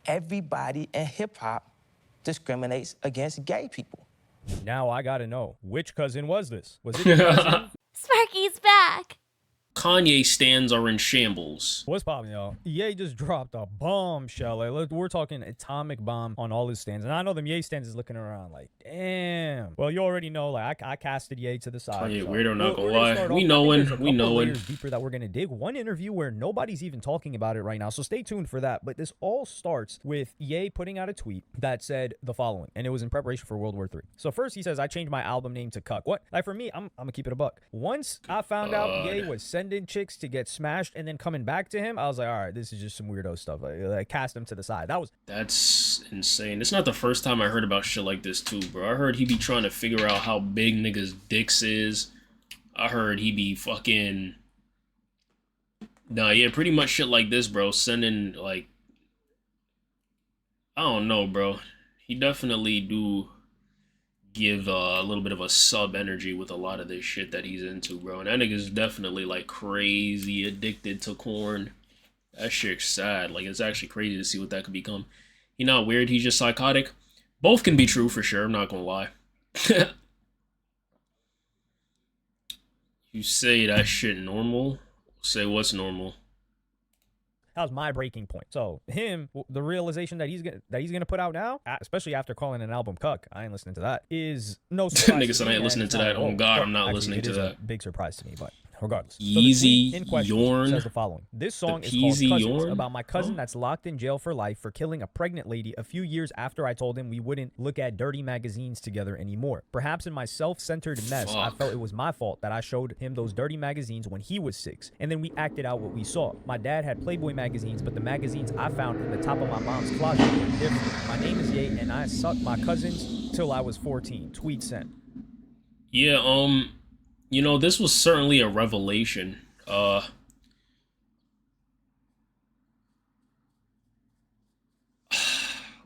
everybody in hip-hop discriminates against gay people. Now I gotta know, which cousin was this? Was it your cousin? Sparky's back. Kanye stands are in shambles. What's poppin', y'all? Ye just dropped a bombshell. Like, we're talking atomic bomb on all his stands. And I know them Ye stands is looking around like, damn. Well, you already know, like, I casted Ye to the side. Kanye so weirdo, not gonna we're lie. We knowin', we knowin'. layers deeper that we're gonna dig. One interview where nobody's even talking about it right now, so stay tuned for that. But this all starts with Ye putting out a tweet that said the following, and it was in preparation for World War III. So first he says, I changed my album name to Cuck. What? Like, for me, I'm gonna keep it a buck. Once I found out Ye was sending chicks to get smashed and then coming back to him, I was like, all right, this is just some weirdo stuff. I cast him to the side. That's insane. It's not the first time I heard about shit like this too, bro. I heard he be trying to figure out how big niggas' dicks is. I heard he be fucking... Nah, yeah, pretty much shit like this, bro. Sending, like... I don't know, bro. He definitely do give a little bit of a sub energy with a lot of this shit that he's into, bro. And that nigga's definitely like crazy addicted to corn. That shit's sad. Like, it's actually crazy to see what that could become. He not weird, he's just psychotic. Both can be true for sure, I'm not gonna lie. You say that shit normal? Say what's normal? That was my breaking point. So him, the realization that he's gonna put out now, especially after calling an album Cuck, I ain't listening to that, is no surprise. Nigga said I ain't listening to that. Oh God, I'm not listening to that. A big surprise to me, but regardless. Easy so Yorn says the following. This song is called Cousins, about my cousin that's locked in jail for life for killing a pregnant lady a few years after I told him we wouldn't look at dirty magazines together anymore. Perhaps in my self-centered mess, I felt it was my fault that I showed him those dirty magazines when he was 6, and then we acted out what we saw. My dad had Playboy magazines, but the magazines I found in the top of my mom's closet were different. My name is Ye, and I sucked my cousins till I was 14. Tweet sent. Yeah, you know, this was certainly a revelation.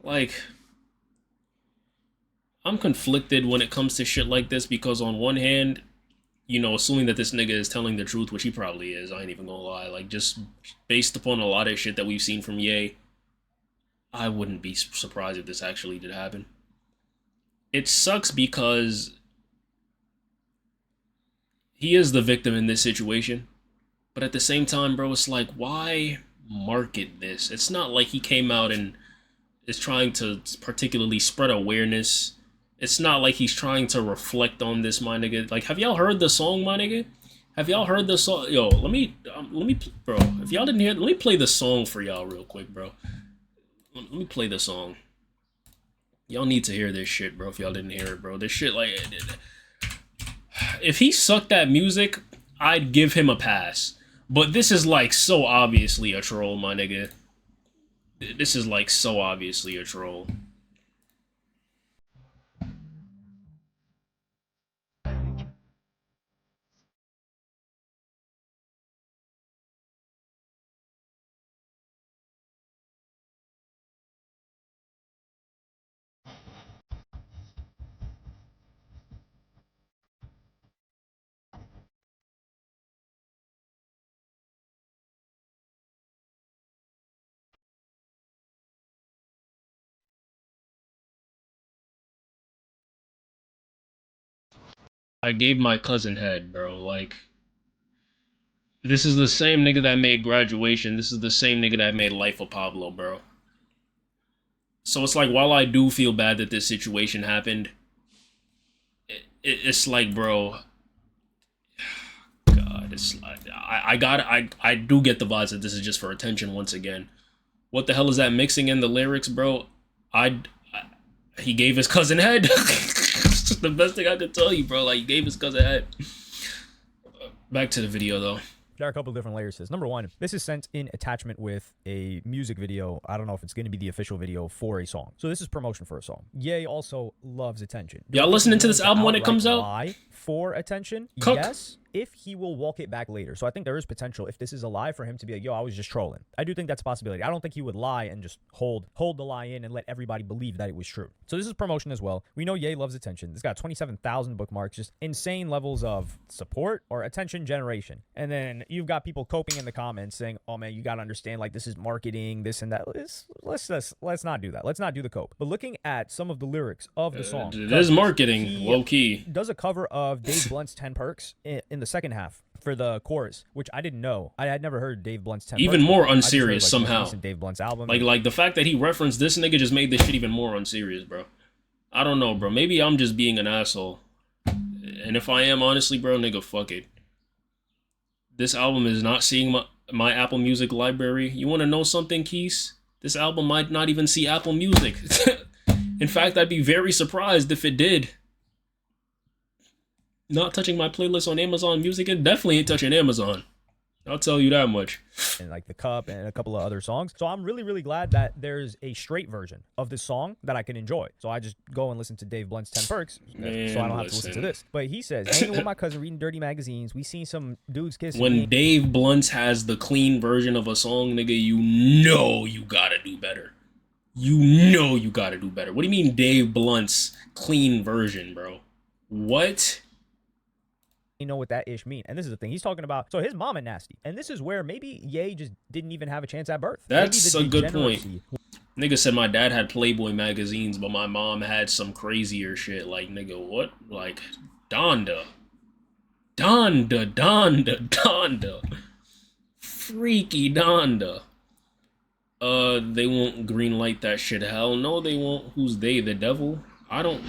Like, I'm conflicted when it comes to shit like this because on one hand, you know, assuming that this nigga is telling the truth, which he probably is, I ain't even gonna lie, like, just based upon a lot of shit that we've seen from Ye, I wouldn't be surprised if this actually did happen. It sucks because he is the victim in this situation, but at the same time, bro, it's like, why market this? It's not like he came out and is trying to particularly spread awareness. It's not like he's trying to reflect on this, my nigga. Like, have y'all heard the song, my nigga? Have y'all heard the song? Yo, let me, bro, if y'all didn't hear it, let me play the song for y'all real quick, bro. Let me play the song. Y'all need to hear this shit, bro, if y'all didn't hear it, bro. This shit, like, if he sucked at music, I'd give him a pass. But this is, like, so obviously a troll, my nigga. This is, like, so obviously a troll. I gave my cousin head, bro. Like, this is the same nigga that made Graduation. This is the same nigga that made Life of Pablo, bro. So it's like, while I do feel bad that this situation happened, it's like, bro, God, it's like, I do get the vibes that this is just for attention once again. What the hell is that mixing in the lyrics, bro? He gave his cousin head. It's just the best thing I could tell you, bro. Like, he gave his cousin head. Back to the video, though. There are a couple of different layers to this. Number one, this is sent in attachment with a music video. I don't know if it's going to be the official video for a song. So this is promotion for a song. Ye also loves attention. Y'all listening to this album when it comes out? Lie for attention? Cook. Yes. if he will walk it back later. So I think there is potential, if this is a lie, for him to be like, yo, I was just trolling. I do think that's a possibility. I don't think he would lie and just hold the lie in and let everybody believe that it was true. So this is promotion as well. We know Ye loves attention. This got 27,000 bookmarks, just insane levels of support or attention generation. And then you've got people coping in the comments saying, oh man, you got to understand, like, this is marketing, this and that. Let's not do that. Let's not do the cope. But looking at some of the lyrics of the song, it is marketing, low key. Does a cover of Dave Blunt's 10 Perks in the second half for the chorus, which I didn't know. I had never heard Dave Blunt's 10 even Perks. More unserious heard, somehow. Dave Blunt's album. Like the fact that he referenced this nigga just made this shit even more unserious, bro. I don't know, bro. Maybe I'm just being an asshole. And if I am, honestly, bro, nigga, fuck it. This album is not seeing my Apple Music library. You want to know something, Keys? This album might not even see Apple Music. In fact, I'd be very surprised if it did. Not touching my playlist on Amazon Music, it definitely ain't touching Amazon. I'll tell you that much. And like The Cup and a couple of other songs. So I'm really, really glad that there's a straight version of this song that I can enjoy. So I just go and listen to Dave Blunt's 10 Perks, Man, so I don't have to listen to this. But he says, hanging with my cousin, reading dirty magazines. We seen some dudes kissing When me. Dave Blunt has the clean version of a song, nigga, you know you gotta do better. You know you gotta do better. What do you mean Dave Blunt's clean version, bro? What? You know what that ish mean. And this is the thing he's talking about. So his mama nasty. And this is where maybe Ye just didn't even have a chance at birth. That's a good point. Nigga said my dad had Playboy magazines, but my mom had some crazier shit. Like, nigga, what? Like, Donda. Freaky Donda. They won't greenlight that shit. Hell no, they won't. Who's they? The devil? I don't,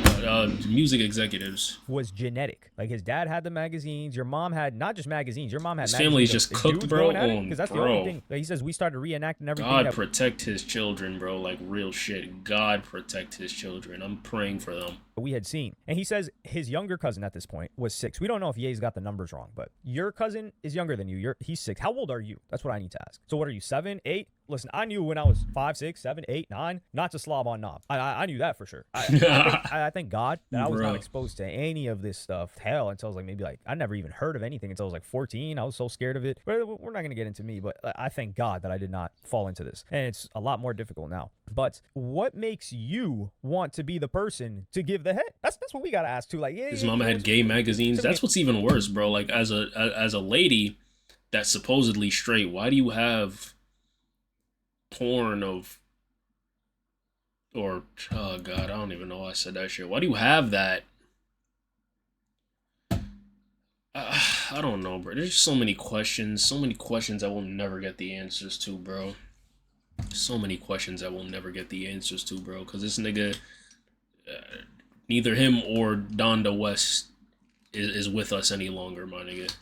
music executives. Was genetic. Like, his dad had the magazines. Your mom had not just magazines. Your mom had his magazines. family's just cooked, bro. Because that's the only thing. Like, he says we started reenacting everything. God protect his children, bro. Like, real shit. God protect his children. I'm praying for them. We had seen. And he says his younger cousin at this point was 6. We don't know if Ye's got the numbers wrong, but your cousin is younger than you. He's 6. How old are you? That's what I need to ask. So what are you, 7, 8? Listen, I knew when I was 5, 6, 7, 8, 9, not to slob on knob. I knew that for sure. I thank God that I was not exposed to any of this stuff. Hell, until I was like, maybe like, I never even heard of anything until I was like 14. I was so scared of it. But we're not going to get into me, but I thank God that I did not fall into this. And it's a lot more difficult now. But what makes you want to be the person to give the head? That's what we got to ask too. Like, his mama had gay magazines. That's what's even worse, bro. Like, as a lady that's supposedly straight, why do you have porn of, or, oh god, I don't even know why I said that shit. Why do you have that? I don't know, bro. There's so many questions I will never get the answers to, bro. So many questions I will never get the answers to, bro. Because this nigga, neither him or Donda West is with us any longer, my nigga.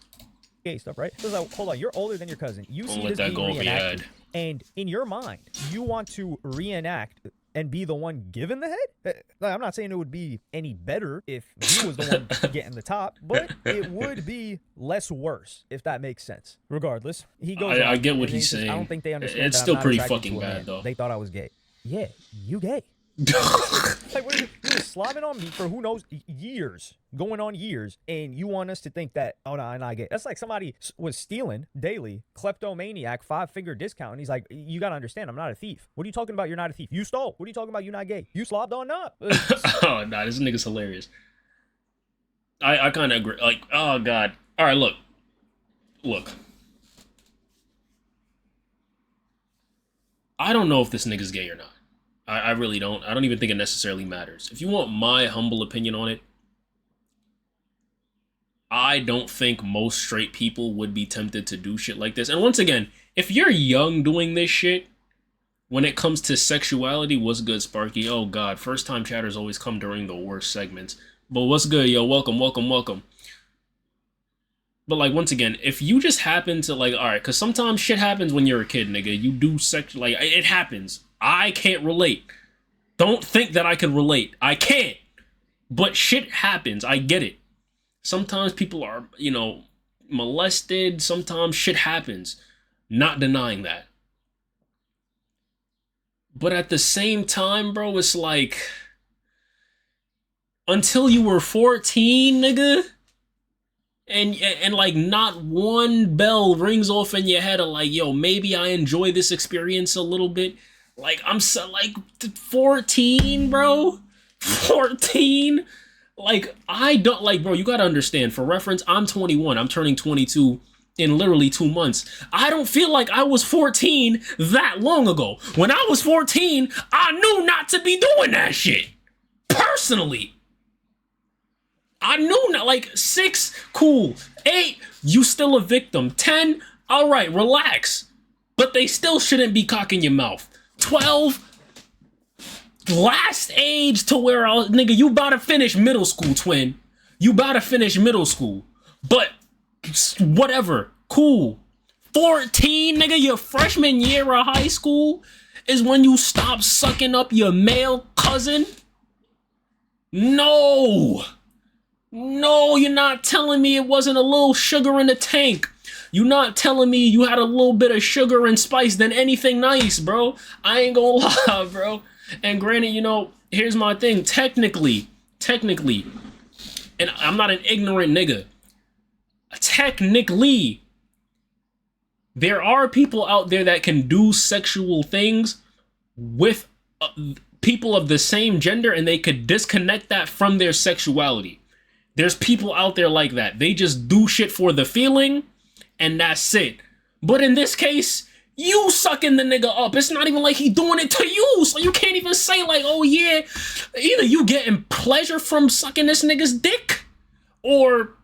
Gay stuff, right? So like, hold on, you're older than your cousin. You Don't see let this that being go over your reenacted, head. and in your mind, you want to reenact and be the one given the head? Like, I'm not saying it would be any better if he was the one getting the top, but it would be less worse, if that makes sense. Regardless, he goes. I get what he's saying. I don't think they understand. It's that still I'm not pretty attracted fucking to a bad, man. though. They thought I was gay. Yeah, you gay. Like, what are you slobbing on me for who knows years, going on years, and you want us to think that, oh no, I'm not gay. That's like somebody was stealing daily, kleptomaniac, 5-figure discount, and he's like, you gotta understand, I'm not a thief. What are you talking about? You're not a thief. You stole. What are you talking about? You're not gay. You slobbed on up. Oh nah, this nigga's hilarious. I kind of agree. Like, oh god. All right, look. I don't know if this nigga's gay or not. I really don't. I don't even think it necessarily matters. If you want my humble opinion on it, I don't think most straight people would be tempted to do shit like this. And once again, if you're young doing this shit, when it comes to sexuality, what's good, Sparky? Oh god, first time chatters always come during the worst segments. But what's good, yo? Welcome. But like, once again, if you just happen to like, all right, because sometimes shit happens when you're a kid, nigga. You do sex, like, it happens. I can't relate. Don't think that I can relate. I can't. But shit happens. I get it. Sometimes people are, molested. Sometimes shit happens. Not denying that. But at the same time, bro, it's like, until you were 14, nigga, and like not one bell rings off in your head of like, yo, maybe I enjoy this experience a little bit. Like I'm so like 14, bro. 14. Like I don't like, bro, you gotta understand, for reference, I'm 21. I'm turning 22 in literally 2 months. I don't feel like I was 14 that long ago. When I was 14, I knew not to be doing that shit. Personally. I knew not, like 6, cool. 8, you still a victim. 10, all right, relax. But they still shouldn't be cocking your mouth. 12, last age to where nigga, you about to finish middle school, twin. You about to finish middle school. But whatever, cool. 14, nigga, your freshman year of high school is when you stop sucking up your male cousin? No, you're not telling me it wasn't a little sugar in the tank. You're not telling me you had a little bit of sugar and spice than anything nice, bro. I ain't gonna lie, bro. And granted, you know, here's my thing. Technically, and I'm not an ignorant nigga. Technically, there are people out there that can do sexual things with people of the same gender, and they could disconnect that from their sexuality. There's people out there like that. They just do shit for the feeling, and that's it. But in this case, you sucking the nigga up. It's not even like he doing it to you, so you can't even say like, oh yeah, either you getting pleasure from sucking this nigga's dick, or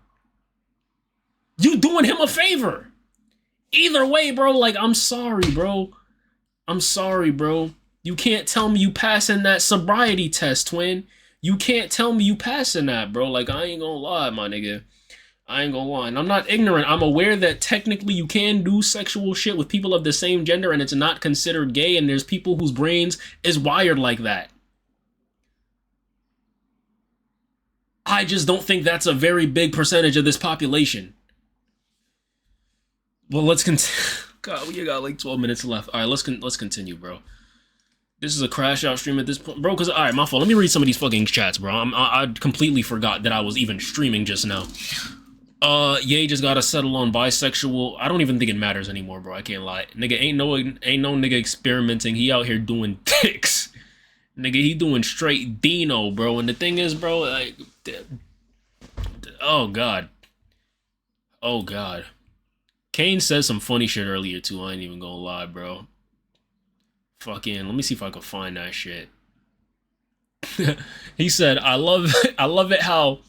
you doing him a favor. Either way, bro, like, I'm sorry, bro. I'm sorry, bro. You can't tell me you passing that sobriety test, twin. You can't tell me you passing that, bro. Like, I ain't gonna lie, my nigga. I ain't gonna lie. And I'm not ignorant. I'm aware that technically you can do sexual shit with people of the same gender and it's not considered gay, and there's people whose brains is wired like that. I just don't think that's a very big percentage of this population. Well, let's continue. God, we got like 12 minutes left. All right, let's continue, bro. This is a crash out stream at this point, bro. Cause all right, my fault. Let me read some of these fucking chats, bro. I completely forgot that I was even streaming just now. Ye just gotta settle on bisexual. I don't even think it matters anymore, bro. I can't lie. Nigga, ain't no nigga experimenting. He out here doing dicks. Nigga, he doing straight Dino, bro. And the thing is, bro, like, oh god. Kane said some funny shit earlier too. I ain't even gonna lie, bro. Fucking, let me see if I can find that shit. He said, I love it how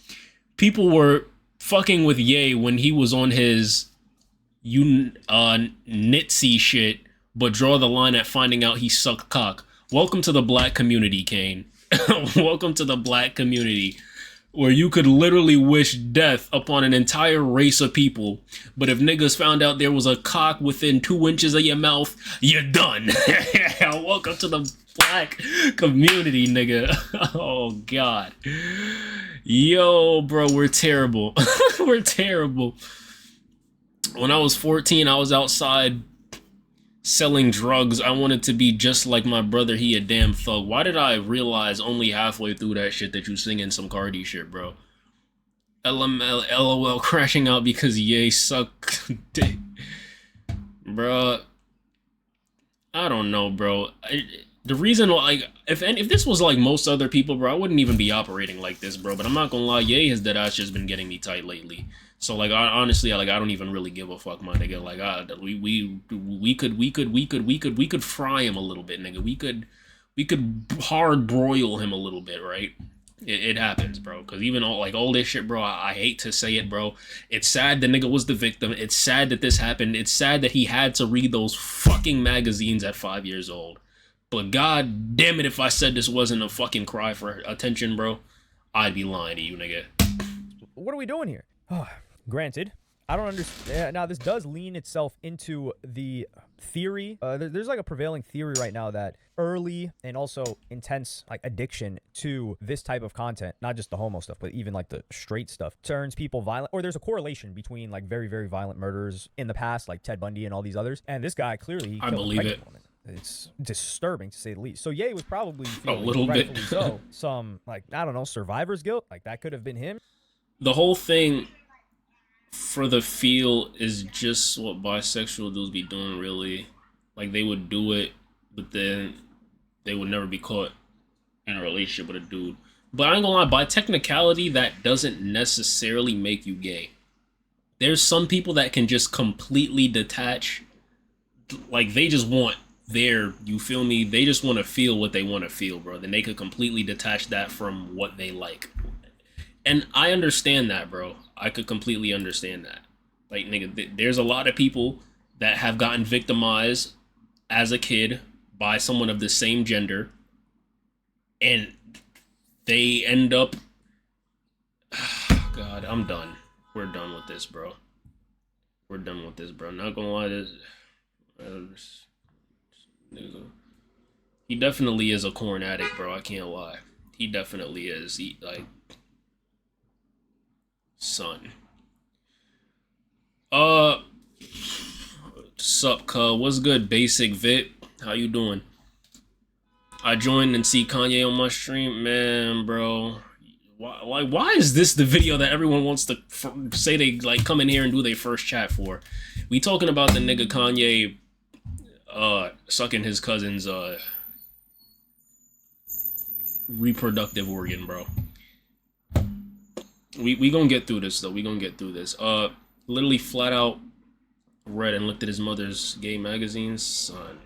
people were fucking with Ye when he was on his Nitsy shit, but draw the line at finding out he sucked cock. Welcome to the black community, Kane. Welcome to the black community, where you could literally wish death upon an entire race of people, but if niggas found out there was a cock within 2 inches of your mouth, you're done. Welcome to the black community, nigga. Oh, God. Yo, bro, we're terrible. We're terrible. When I was 14, I was outside selling drugs. I wanted to be just like my brother. He a damn thug. Why did I realize only halfway through that shit that you singing some Cardi shit, bro? LOL crashing out because Ye suck dick. Bruh. I don't know, bro. The reason, like, if this was like most other people, bro, I wouldn't even be operating like this, bro. But I'm not gonna lie, Ye has dead ass just been getting me tight lately. So like, honestly, I don't even really give a fuck, my nigga. Like, we could fry him a little bit, nigga. We could hard broil him a little bit, right? It happens, bro. Cause even all this shit, bro. I hate to say it, bro. It's sad the nigga was the victim. It's sad that this happened. It's sad that he had to read those fucking magazines at 5 years old. But god damn it, if I said this wasn't a fucking cry for attention, bro, I'd be lying to you, nigga. What are we doing here? Granted, I don't understand. Now, this does lean itself into the theory. There's like a prevailing theory right now that early and also intense like addiction to this type of content, not just the homo stuff, but even like the straight stuff, turns people violent. Or there's a correlation between like very, very violent murders in the past, like Ted Bundy and all these others. And this guy clearly I believe it. Woman. It's disturbing to say the least. So Ye was probably feeling, a little bit so some like, I don't know, survivor's guilt. Like that could have been him. The whole thing for the feel is just what bisexual dudes be doing, really. Like, they would do it, but then they would never be caught in a relationship with a dude. But I ain't gonna lie, by technicality, that doesn't necessarily make you gay. There's some people that can just completely detach. Like, they just want you feel me? They just want to feel what they want to feel, bro. Then they could completely detach that from what they like. And I understand that, bro. I could completely understand that. Like, nigga, there's a lot of people that have gotten victimized as a kid by someone of the same gender, and they end up... God, I'm done. We're done with this, bro. We're done with this, bro. Not gonna lie, he definitely is a corn addict, bro. I can't lie. He definitely is. Son. Sup, cuz? What's good, Basic Vit? How you doing? I joined and see Kanye on my stream. Man, bro. Why is this the video that everyone wants to say they, like, come in here and do their first chat for? We talking about the nigga Kanye sucking his cousin's reproductive organ, bro. We gonna get through this, though. We gonna get through this. Literally flat out read and looked at his mother's gay magazines. Son.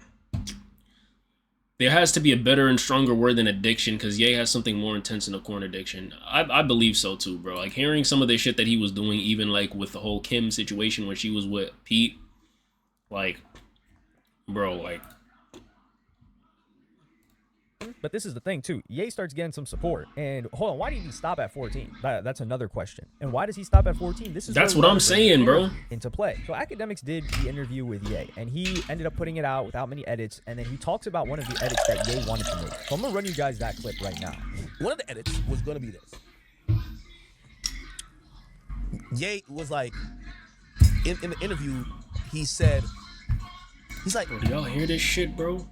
There has to be a better and stronger word than addiction, because Ye has something more intense than a corn addiction. I believe so, too, bro. Like, hearing some of the shit that he was doing, even, like, with the whole Kim situation when she was with Pete, like, bro, like... But this is the thing, too. Ye starts getting some support. And, hold on, why did he stop at 14? That's another question. And why does he stop at 14? That's what I'm saying, bro. Into play. So Academics did the interview with Ye, and he ended up putting it out without many edits, and then he talks about one of the edits that Ye wanted to make. So I'm going to run you guys that clip right now. One of the edits was going to be this. Ye was like, in the interview, he said, he's like... Bro, do y'all hear this shit, bro?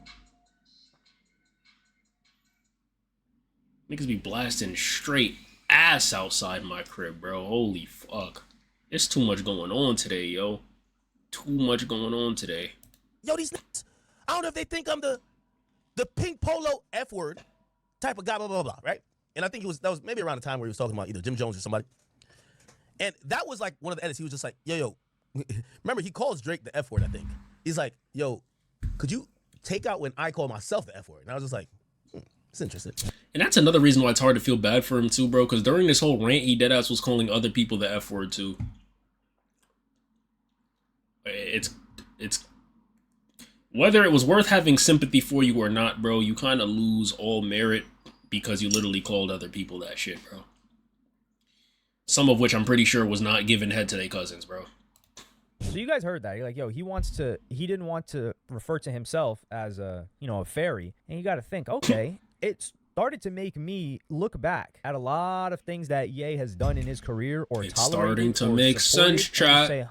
Niggas be blasting straight ass outside my crib, bro. Holy fuck. There's too much going on today, yo. Too much going on today. Yo, these nuts. I don't know if they think I'm the pink polo F word type of guy, blah, blah, blah, right? And I think that was maybe around the time where he was talking about either Jim Jones or somebody. And that was like one of the edits. He was just like, yo. Remember, he calls Drake the F word, I think. He's like, yo, could you take out when I call myself the F word? And I was just like, it's interesting. And that's another reason why it's hard to feel bad for him too, bro. Because during this whole rant, he deadass was calling other people the F word too. It's whether it was worth having sympathy for you or not, bro. You kind of lose all merit because you literally called other people that shit, bro. Some of which I'm pretty sure was not giving head to their cousins, bro. So you guys heard that. You're like, yo, he didn't want to refer to himself as a fairy. And you got to think, okay, it started to make me look back at a lot of things that Ye has done in his career or it's tolerated starting to make sense, chat. Say,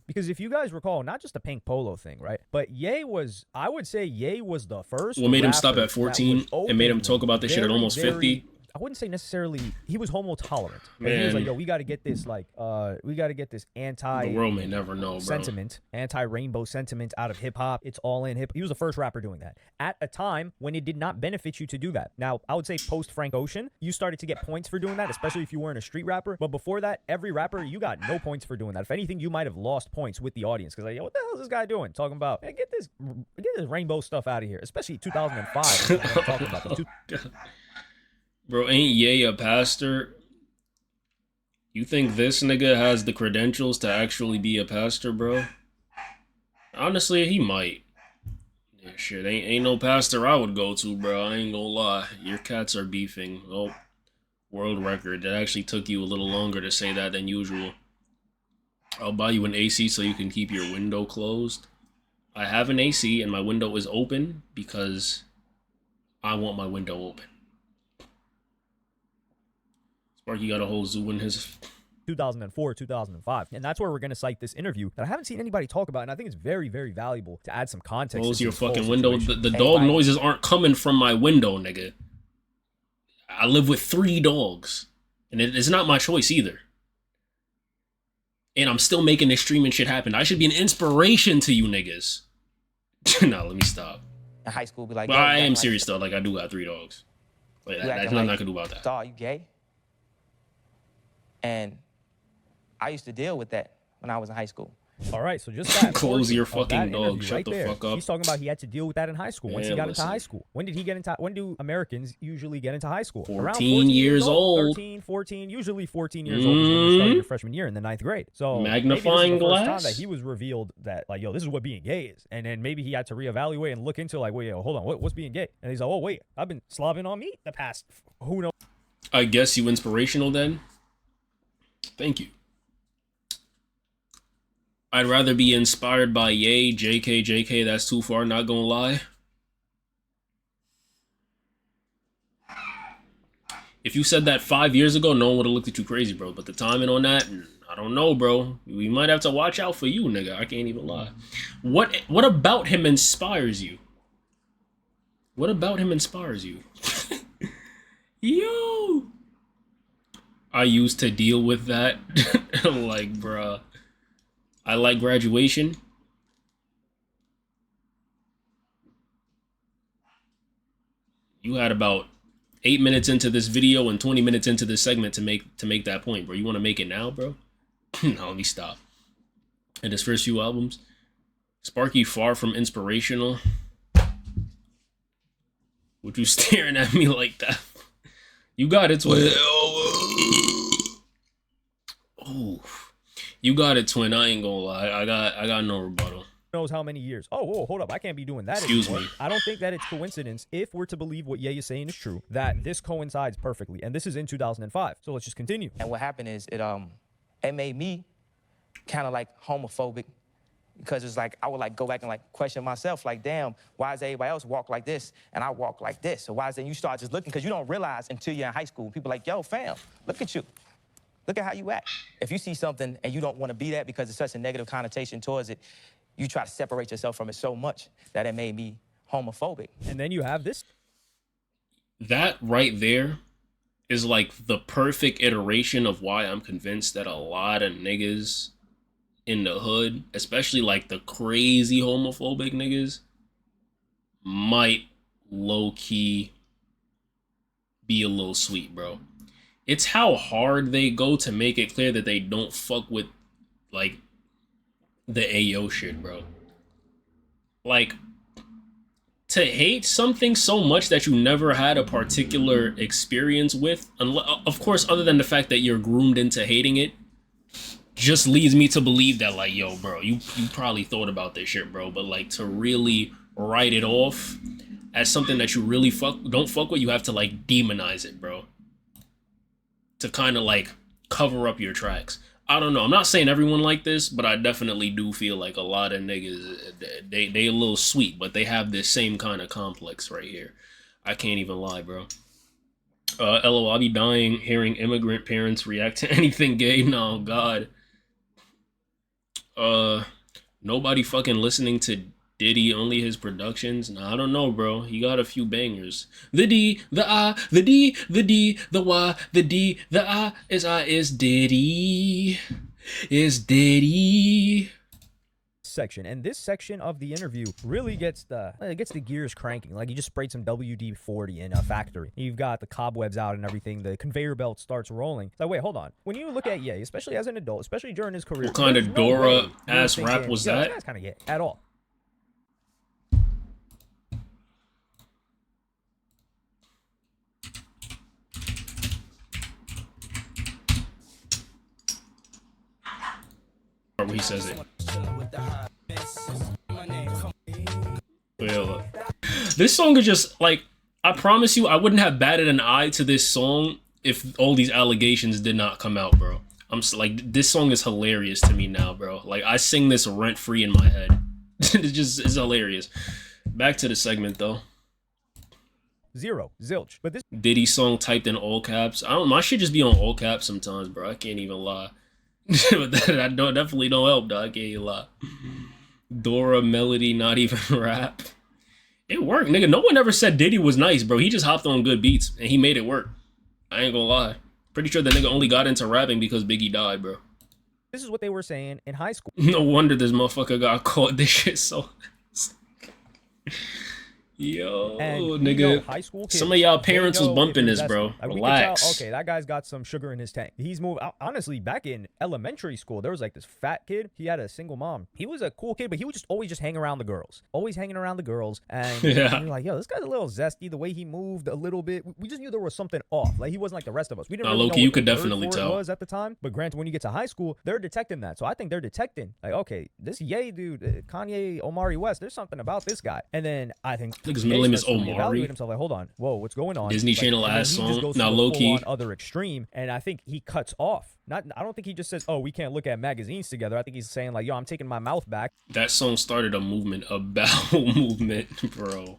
because if you guys recall, not just the pink polo thing, right? But I would say Ye was the first. What made him stop at 14 and made him talk about this shit at almost 50? I wouldn't say necessarily he was homo tolerant. Man. He was like, yo, we got to get this The world may never know, bro. Sentiment, anti-rainbow sentiment out of hip hop. It's all in hip. He was the first rapper doing that at a time when it did not benefit you to do that. Now, I would say post Frank Ocean, you started to get points for doing that, especially if you weren't a street rapper. But before that, every rapper, you got no points for doing that. If anything, you might have lost points with the audience because like, yo, what the hell is this guy doing? Talking about, hey, get this rainbow stuff out of here, especially 2005. I'm talking about Bro, ain't Ye a pastor? You think this nigga has the credentials to actually be a pastor, bro? Honestly, he might. Yeah, shit, ain't no pastor I would go to, bro. I ain't gonna lie. Your cats are beefing. Oh, world record. That actually took you a little longer to say that than usual. I'll buy you an AC so you can keep your window closed. I have an AC and my window is open because I want my window open. Sparky got a whole zoo in his 2004, 2005. And that's where we're going to cite this interview that I haven't seen anybody talk about. And I think it's very, very valuable to add some context. Close your fucking window. The dog noises aren't coming from my window, nigga. I live with 3 dogs. And it's not my choice either. and I'm still making this streaming shit happen. I should be an inspiration to you niggas. Nah, let me stop. In high school, be like, But yo, I am like, serious though. Like, I do got 3 dogs. Like, you there's acting nothing like, I can do about that. Dog, you gay? And I used to deal with that when I was in high school. All right, so just that Close your portion of fucking that dog. interview Shut right the there. fuck up. He's talking about he had to deal with that in high school. Once he Man, got listen. into high school. When did he get into? When do Americans usually get into high school? 14 years old. 13, 14, usually 14 years old is when you start your freshman year in the 9th grade. So Magnifying maybe this is the first glass? time that he was revealed that, like, yo, this is what being gay is. And then maybe he had to reevaluate and look into, like, wait, yo, hold on, what's being gay? And he's like, oh, wait, I've been slobbing on meat the past who knows. I guess you inspirational then? Thank you. I'd rather be inspired by Ye, JK, that's too far, not gonna lie. If you said that 5 years ago, no one would have looked at you crazy, bro. But the timing on that, I don't know, bro. We might have to watch out for you, nigga. I can't even lie. What about him inspires you? What about him inspires you? Yo! I used to deal with that. Like, bruh. I like graduation. You had about 8 minutes into this video and 20 minutes into this segment to make that point, bro. You want to make it now, bro? No, let me stop. And his first few albums, Sparky far from inspirational. Would you staring at me like that? You got it, twin. Oh, you got it, twin. I ain't gonna lie. I got no rebuttal. Knows how many years. Oh, whoa, hold up. I can't be doing that Excuse anymore. me. I don't think that it's coincidence, if we're to believe what Ye is saying is true, that this coincides perfectly. And this is in 2005. So let's just continue. And what happened is it made me kind of like homophobic, because it's like I would like go back and like question myself, like, damn, why does everybody else walk like this and I walk like this? So why is it you start just looking, because you don't realize until you're in high school, people like, yo, fam, look at you. Look at how you act. If you see something and you don't want to be that because it's such a negative connotation towards it, you try to separate yourself from it so much that it made me homophobic. And then you have this. That right there is like the perfect iteration of why I'm convinced that a lot of niggas in the hood, especially like the crazy homophobic niggas, might low-key be a little sweet, bro. It's how hard they go to make it clear that they don't fuck with, like, the Ayo shit, bro. Like, to hate something so much that you never had a particular experience with, of course, other than the fact that you're groomed into hating it, just leads me to believe that, like, yo, bro, you probably thought about this shit, bro. But, like, to really write it off as something that you really don't fuck with, you have to, like, demonize it, bro. To kind of, like, cover up your tracks. I don't know. I'm not saying everyone like this, but I definitely do feel like a lot of niggas, they a little sweet, but they have this same kind of complex right here. I can't even lie, bro. LOL, I'll be dying hearing immigrant parents react to anything gay. No, God. Nobody fucking listening to Diddy, only his productions. Nah, I don't know, bro. He got a few bangers. The D, the I, the D, the D, the Y, the D, the I is Diddy. Is Diddy. Section, and this section of the interview really gets the gears cranking. Like, you just sprayed some WD-40 in a factory. You've got the cobwebs out and everything. The conveyor belt starts rolling. So wait, hold on. When you look at Ye, especially as an adult, especially during his career, What kind of Dora ass rap was that? That's kind of gay at all. Where he says it. Well, this song is just like, I promise you, I wouldn't have batted an eye to this song if all these allegations did not come out, bro. I'm like, this song is hilarious to me now, bro. Like, I sing this rent free in my head. It's hilarious. Back to the segment though. Zero, zilch. But this Diddy song typed in all caps. My shit just be on all caps sometimes, bro. I can't even lie. But that definitely don't help, dog. I can't even lie. Dora melody, not even rap. It worked, nigga. No one ever said Diddy was nice, bro. He just hopped on good beats and he made it work. I ain't gonna lie. Pretty sure the nigga only got into rapping because Biggie died, bro. This is what they were saying in high school. No wonder this motherfucker got caught. This shit so. Yo, And nigga, high school kids, some of y'all parents was bumping this, invested. bro. Like, Relax. Tell, okay, that guy's got some sugar in his tank. He's moved. Honestly, back in elementary school, there was like this fat kid. He had a single mom. He was a cool kid, but he would just always hang around the girls. Always hanging around the girls. And Yeah. you're like, yo, this guy's a little zesty. The way he moved a little bit. We just knew there was something off. Like, he wasn't like the rest of us. We didn't really know Loki, what you could the word definitely for it tell. was at the time. But granted, when you get to high school, they're detecting that. So I think they're detecting, like, okay, this Ye dude, Kanye Omari West, there's something about this guy. And then I think Nigga's middle name is Omari. evaluate himself, like, hold on, whoa, what's going on? Disney Like, Channel and then ass he just song. goes to Now, the low key. full-on other extreme, and I think he cuts off. I don't think he just says, oh, we can't look at magazines together. I think he's saying, like, yo, I'm taking my mouth back. That song started a movement, a bowel movement, bro.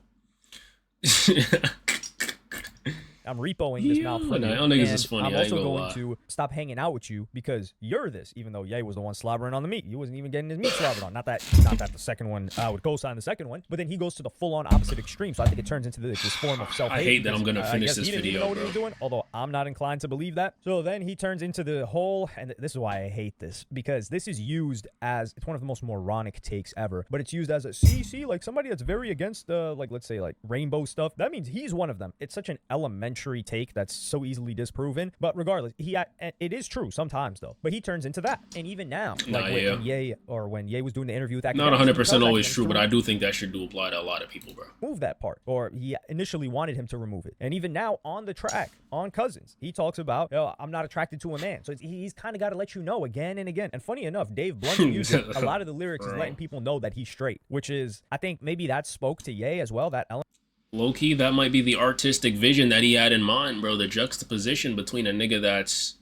I'm repoing this mouth from you. Y'all niggas And is funny. I'm I ain't also gonna going lie. to stop hanging out with you because you're this, even though Ye was the one slobbering on the meat. He wasn't even getting his meat slobbered on. Not that the second one, I would co-sign the second one, but then he goes to the full-on opposite extreme. So I think it turns into this form of self-hate. I hate that I'm because, gonna I finish guess this he didn't video, even know what he bro. was doing, although I'm not inclined to believe that. So then he turns into the whole, and this is why I hate this, because this is used as, it's one of the most moronic takes ever, but it's used as a, see, like somebody that's very against, like, let's say, like, rainbow stuff. That means he's one of them. It's such an elementary take that's so easily disproven, but regardless, it is true sometimes though, but he turns into that. And even now, like when Ye was doing the interview with Not academics, 100% always true, but I do think that should do apply to a lot of people, bro. move that part, or he initially wanted him to remove it. And even now on the track on Cousins, he talks about, yo, I'm not attracted to a man. So he's kind of got to let you know again and again. And funny enough, Dave Blunt's music, a lot of the lyrics is letting people know that he's straight, which is, I think maybe that spoke to Ye as well, that element. Low-key, that might be the artistic vision that he had in mind, bro. The juxtaposition between a nigga that's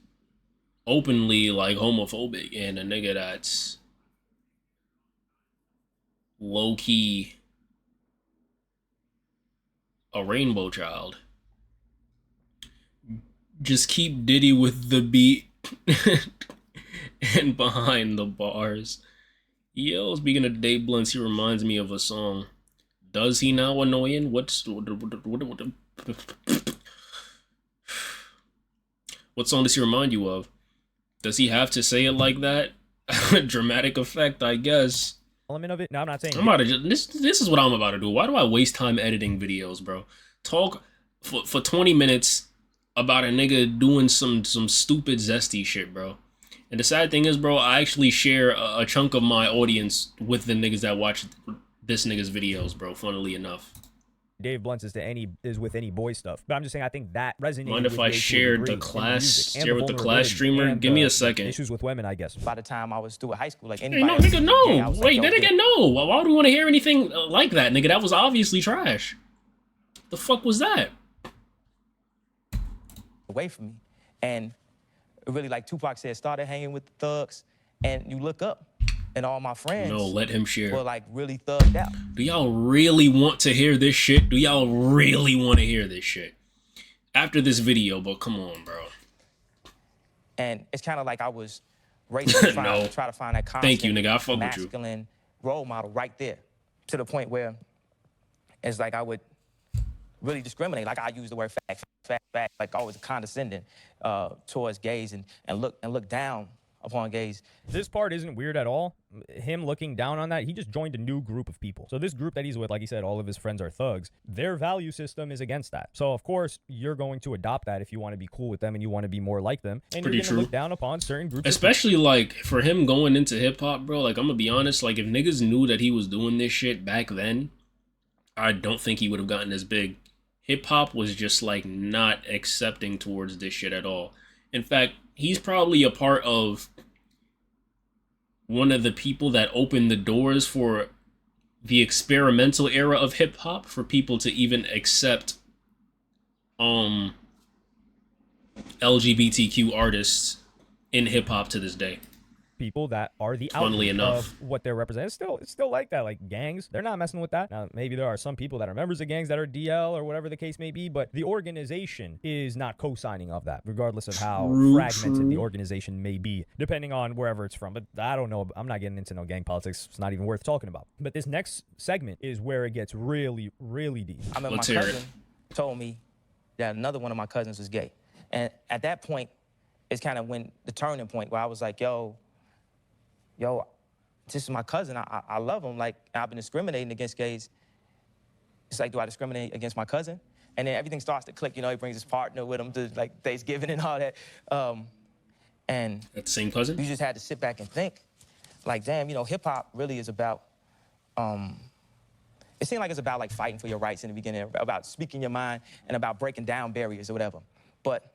openly, like, homophobic and a nigga that's low-key a rainbow child. Just keep Diddy with the beat and behind the bars. Yo, speaking of Dave Blunts, he reminds me of a song. Does he now annoying? What song does he remind you of? Does he have to say it like that? Dramatic effect, I guess. Element of it. No, I'm not saying I'm about to this is what I'm about to do. Why do I waste time editing videos, bro? Talk for 20 minutes about a nigga doing some stupid zesty shit, bro. And the sad thing is, bro, I actually share a chunk of my audience with the niggas that watch this nigga's videos, bro, funnily enough. Dave Blunt's is with any boy stuff. But I'm just saying, I think that resonated. Mind if with I Ye to a shared degree the in class, music and share with the class vulnerability streamer? and Give me a the second. Issues with women, I guess. By the time I was through high school, like Hey, anybody. no, else nigga, was no. gay, I was like, Wait, yo, that nigga, no. Why would we want to hear anything like that, nigga? That was obviously trash. The fuck was that? away from me. And really, like Tupac said, started hanging with the thugs, and you look up, and all my friends No, let him share. were like really thugged out. Do y'all really want to hear this shit? Do y'all really want to hear this shit? After this video, but come on, bro. And it's kind of like I was racing to No. try to find that constant Thank you, nigga. I fuck with you. masculine role model right there, to the point where it's like I would really discriminate. Like I use the word fat, like always condescending towards gays and look down upon gays. This part isn't weird at all. Him looking down on that, he just joined a new group of people. So this group that he's with, like he said, all of his friends are thugs. Their value system is against that. So of course, you're going to adopt that if you want to be cool with them and you want to be more like them. And Pretty you're going to true. look down upon certain groups. Especially, like, for him going into hip-hop, bro, like, I'm gonna be honest, like, if niggas knew that he was doing this shit back then, I don't think he would have gotten as big. Hip-hop was just, like, not accepting towards this shit at all. In fact, he's probably a part of one of the people that opened the doors for the experimental era of hip-hop for people to even accept LGBTQ artists in hip-hop to this day. people that are the Funnily output enough. of what they're representing. It's still like that. Like gangs, they're not messing with that. Now, maybe there are some people that are members of gangs that are DL or whatever the case may be, but the organization is not co-signing of that, regardless of how fragmented the organization may be, depending on wherever it's from. But I don't know. I'm not getting into no gang politics. It's not even worth talking about. But this next segment is where it gets really, really deep. I mean, Let's my hear cousin told me that another one of my cousins was gay. And at that point, it's kind of when the turning point where I was like, yo, yo, this is my cousin. I love him. Like, I've been discriminating against gays. It's like, do I discriminate against my cousin? And then everything starts to click. You know, he brings his partner with him to like Thanksgiving and all that. And That the same cousin? you just had to sit back and think, like, damn, you know, hip hop really is about. It seemed like it's about like fighting for your rights in the beginning, about speaking your mind and about breaking down barriers or whatever. But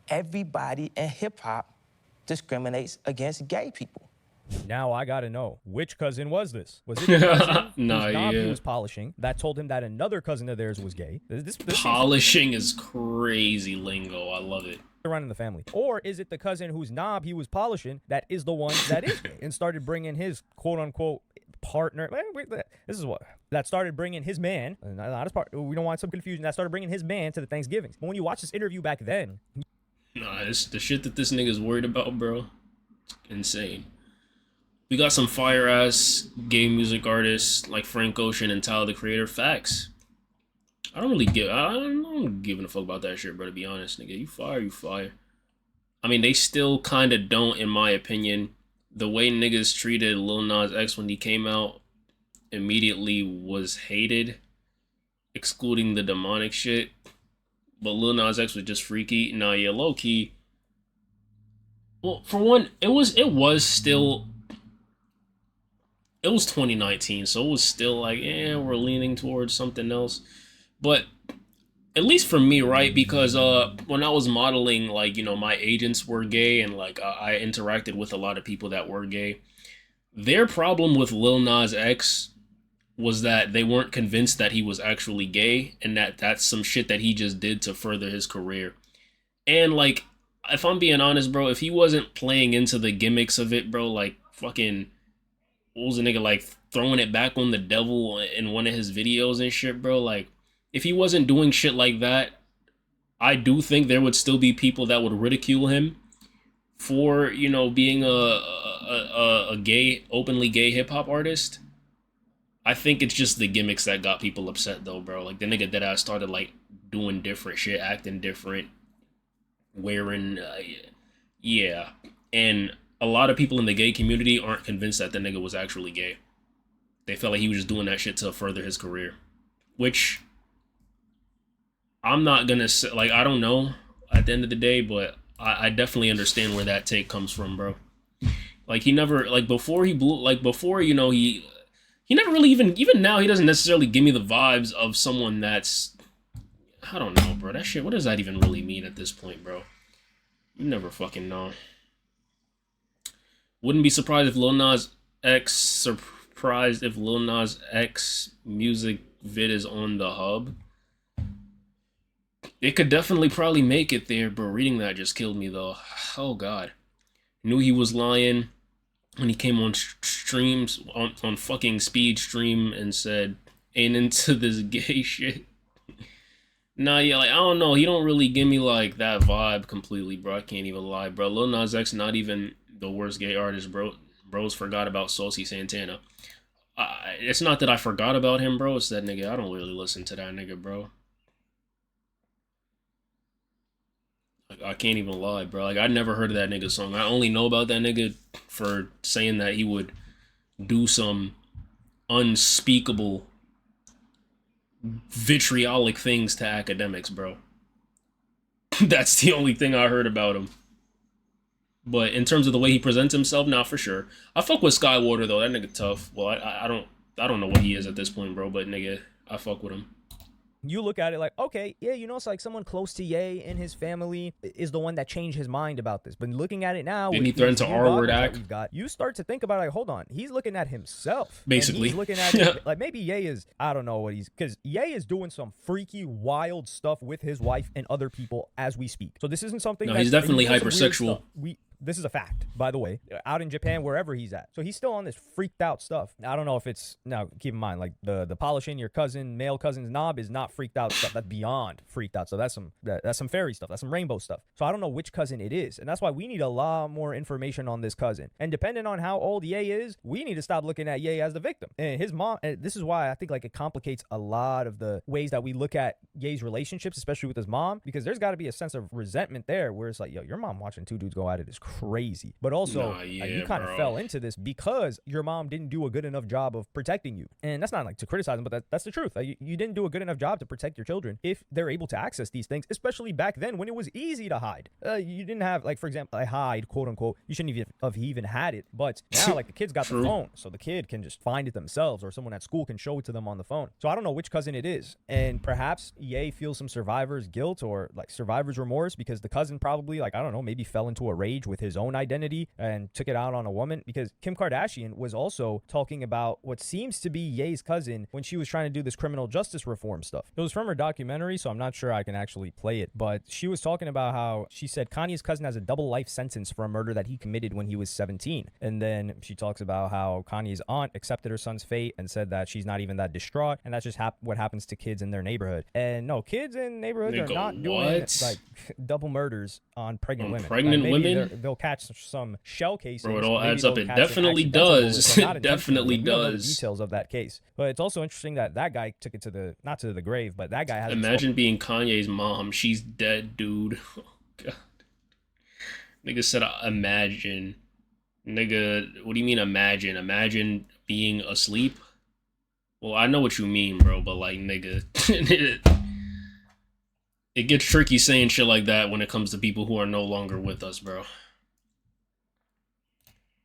everybody in hip hop discriminates against gay people. Now I gotta know, which cousin was this? Was it the cousin Nah, whose knob yeah. he was polishing that told him that another cousin of theirs was gay? This Polishing is crazy lingo. I love it. around in the family. Or is it the cousin whose knob he was polishing that is the one that is gay and started bringing his quote-unquote partner? This is what that started bringing his man, not his part. We don't want some confusion. That started bringing his man to the Thanksgivings. But when you watch this interview back then, Nah, the shit that this nigga's worried about, bro, it's insane. We got some fire ass gay music artists like Frank Ocean and Tyler the Creator. Facts. I don't giving a fuck about that shit, bro, to be honest, nigga. You fire. I mean, they still kind of don't, in my opinion. The way niggas treated Lil Nas X when he came out immediately was hated, excluding the demonic shit. But Lil Nas X was just freaky. Nah, yeah, low key. Well, for one, it was 2019, so it was still like, we're leaning towards something else. But at least for me, right? Because when I was modeling, like, you know, my agents were gay, and like I interacted with a lot of people that were gay. Their problem with Lil Nas X was that they weren't convinced that he was actually gay, and that's some shit that he just did to further his career. And like, if I'm being honest, bro, if he wasn't playing into the gimmicks of it, bro, like fucking, what was the nigga like throwing it back on the devil in one of his videos and shit, bro? Like, if he wasn't doing shit like that, I do think there would still be people that would ridicule him for, you know, being a gay, openly gay hip hop artist. I think it's just the gimmicks that got people upset, though, bro. Like, the nigga that I started, like, doing different shit, acting different, wearing, yeah. And a lot of people in the gay community aren't convinced that the nigga was actually gay. They felt like he was just doing that shit to further his career. Which, I'm not gonna say, like, I don't know at the end of the day, but I definitely understand where that take comes from, bro. Like, he never, like, before he blew, like, before, you know, he never really even now, he doesn't necessarily give me the vibes of someone that's, I don't know, bro. That shit, what does that even really mean at this point, bro? You never fucking know. Wouldn't be surprised if Lil Nas X music vid is on the hub. It could definitely probably make it there, but reading that just killed me, though. Oh, God. Knew he was lying when he came on streams, on fucking speed stream, and said, ain't into this gay shit. Nah, yeah, like, I don't know. He don't really give me, like, that vibe completely, bro. I can't even lie, bro. Lil Nas X not even the worst gay artist, bro. Bros forgot about Saucy Santana. It's not that I forgot about him, bro. It's that nigga, I don't really listen to that nigga, bro. Like, I can't even lie, bro. Like, I never heard of that nigga's song. I only know about that nigga for saying that he would do some unspeakable vitriolic things to academics, bro. That's the only thing I heard about him. But in terms of the way he presents himself, nah, for sure. I fuck with Skywater, though. That nigga tough. Well, I don't know what he is at this point, bro. But nigga, I fuck with him. you look at it like, okay, yeah, you know, it's like someone close to Ye and his family is the one that changed his mind about this. But looking at it now, didn't he threaten to R-word act? You start to think about it, like, hold on, he's looking at himself. Basically. He's looking at it, like maybe Ye is, I don't know what he's, because Ye is doing some freaky, wild stuff with his wife and other people as we speak. So this isn't something. No, he's definitely hypersexual. This is a fact, by the way, out in Japan, wherever he's at. So he's still on this freaked out stuff. I don't know if it's, now keep in mind, like the polishing your male cousin's knob is not freaked out stuff. That's beyond freaked out. So that's some fairy stuff. That's some rainbow stuff. So I don't know which cousin it is. And that's why we need a lot more information on this cousin. And depending on how old Ye is, we need to stop looking at Ye as the victim. And his mom, and this is why I think like it complicates a lot of the ways that we look at Ye's relationships, especially with his mom, because there's got to be a sense of resentment there where it's like, yo, your mom watching two dudes go at it is crazy. But also, you kind of fell into this because your mom didn't do a good enough job of protecting you. And that's not like to criticize them, but that's the truth. Like, you didn't do a good enough job to protect your children if they're able to access these things, especially back then when it was easy to hide. You didn't have, like, for example, I hide, quote unquote. You shouldn't even had it. But now, like, the kid's got the phone, so the kid can just find it themselves, or someone at school can show it to them on the phone. So I don't know which cousin it is. And perhaps Ye feels some survivor's guilt or like survivor's remorse because the cousin probably, like, I don't know, maybe fell into a rage with his own identity and took it out on a woman, because Kim Kardashian was also talking about what seems to be Ye's cousin when she was trying to do this criminal justice reform stuff. It was from her documentary, so I'm not sure I can actually play it, but she was talking about how she said Kanye's cousin has a double life sentence for a murder that he committed when he was 17. And then she talks about how Kanye's aunt accepted her son's fate and said that she's not even that distraught, and that's just what happens to kids in their neighborhood. And no, kids in neighborhoods are not doing like double murders on pregnant women. Pregnant women? They'll catch some shell cases. Bro, it all adds up. It definitely does. It definitely does. Details of that case. But it's also interesting that that guy took it to the, not to the grave, but that guy has. Imagine being Kanye's mom. She's dead, dude. Oh, God. Nigga said, imagine. Nigga, what do you mean imagine? Imagine being asleep? Well, I know what you mean, bro, but like, nigga. It gets tricky saying shit like that when it comes to people who are no longer with us, bro.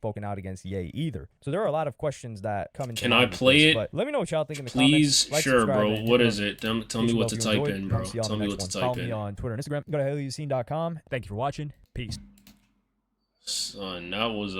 Spoken out against Ye either. So there are a lot of questions that come into. Can I play it? But let me know what y'all think in the comments. Please, sure, bro. What is it? Tell me what to type in, bro. Tell me what to type in. Follow me on Twitter and Instagram. Go to HaleyYouSeen.com. Thank you for watching. Peace. Son, that was